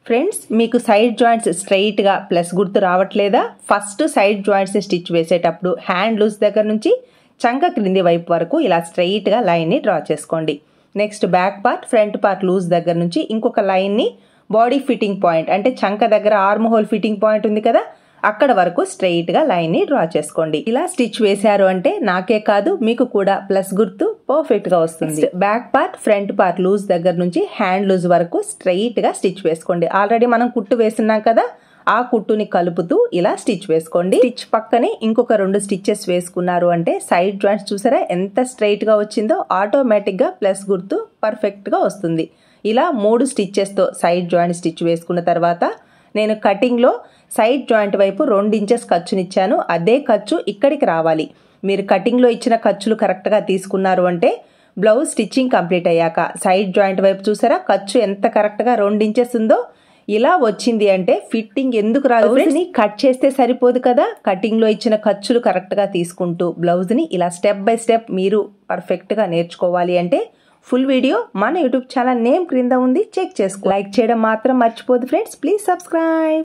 Friends, మీకు side joints స్ట్రైట్గా plus గుర్తు రావట్లేదా? ఫస్ట్ సైడ్ జాయింట్స్ స్టిచ్ వేసేటప్పుడు హ్యాండ్ లూజ్ దగ్గర నుంచి చంక క్రింది వైపు వరకు ఇలా స్ట్రైట్గా లైన్ని డ్రా చేసుకోండి. Next back part, front part loose దగ్గర నుంచి ఇంకొక లైన్ని బాడీ ఫిట్టింగ్ పాయింట్ అంటే చంక దగ్గర ఆర్మ్ హోల్ ఫిట్టింగ్ పాయింట్ ఉంది కదా, అక్కడ వరకు స్ట్రైట్గా లైన్ని డ్రా చేసుకోండి. ఇలా స్టిచ్ వేశారు అంటే నాకే కాదు మీకు కూడా ప్లస్ గుర్తు పర్ఫెక్ట్గా వస్తుంది. Back part, front part loose దగ్గర నుంచి హ్యాండ్ లూజ్ వరకు స్ట్రైట్గా స్టిచ్ వేసుకోండి. ఆల్రెడీ మనం కుట్టు వేస్తున్నాం కదా, ఆ కుట్టుని కలుపుతూ ఇలా స్టిచ్ వేసుకోండి. స్టిచ్ పక్కనే ఇంకొక 2 స్టిచ్చెస్ వేసుకున్నారు అంటే సైడ్ జాయింట్స్ చూసారా ఎంత స్ట్రైట్గా వచ్చిందో, ఆటోమేటిక్గా ప్లస్ గుర్తు పర్ఫెక్ట్గా వస్తుంది. ఇలా 3 స్టిచ్చెస్తో సైడ్ జాయింట్ స్టిచ్ వేసుకున్న తర్వాత నేను కటింగ్లో సైడ్ జాయింట్ వైపు 2 ఇంచెస్ ఖర్చునిచ్చాను. అదే ఖర్చు ఇక్కడికి రావాలి. మీరు కటింగ్లో ఇచ్చిన ఖర్చులు కరెక్ట్గా తీసుకున్నారు అంటే బ్లౌజ్ స్టిచ్చింగ్ కంప్లీట్ అయ్యాక సైడ్ జాయింట్ వైపు చూసారా ఖర్చు ఎంత కరెక్ట్గా 2 ఇంచెస్ ఉందో, ఇలా వచ్చింది అంటే ఫిట్టింగ్ ఎందుకు రాదు? బ్లౌజ్ని కట్ చేస్తే సరిపోదు కదా, కటింగ్లో ఇచ్చిన ఖర్చులు కరెక్ట్గా తీసుకుంటూ బ్లౌజ్ని ఇలా స్టెప్ బై స్టెప్ మీరు పర్ఫెక్ట్గా నేర్చుకోవాలి అంటే ఫుల్ వీడియో మన యూట్యూబ్ ఛానల్ నేమ్ క్రింద ఉంది, చెక్ చేసుకో. లైక్ చేయడం మాత్రం మర్చిపోదు ఫ్రెండ్స్. Please subscribe.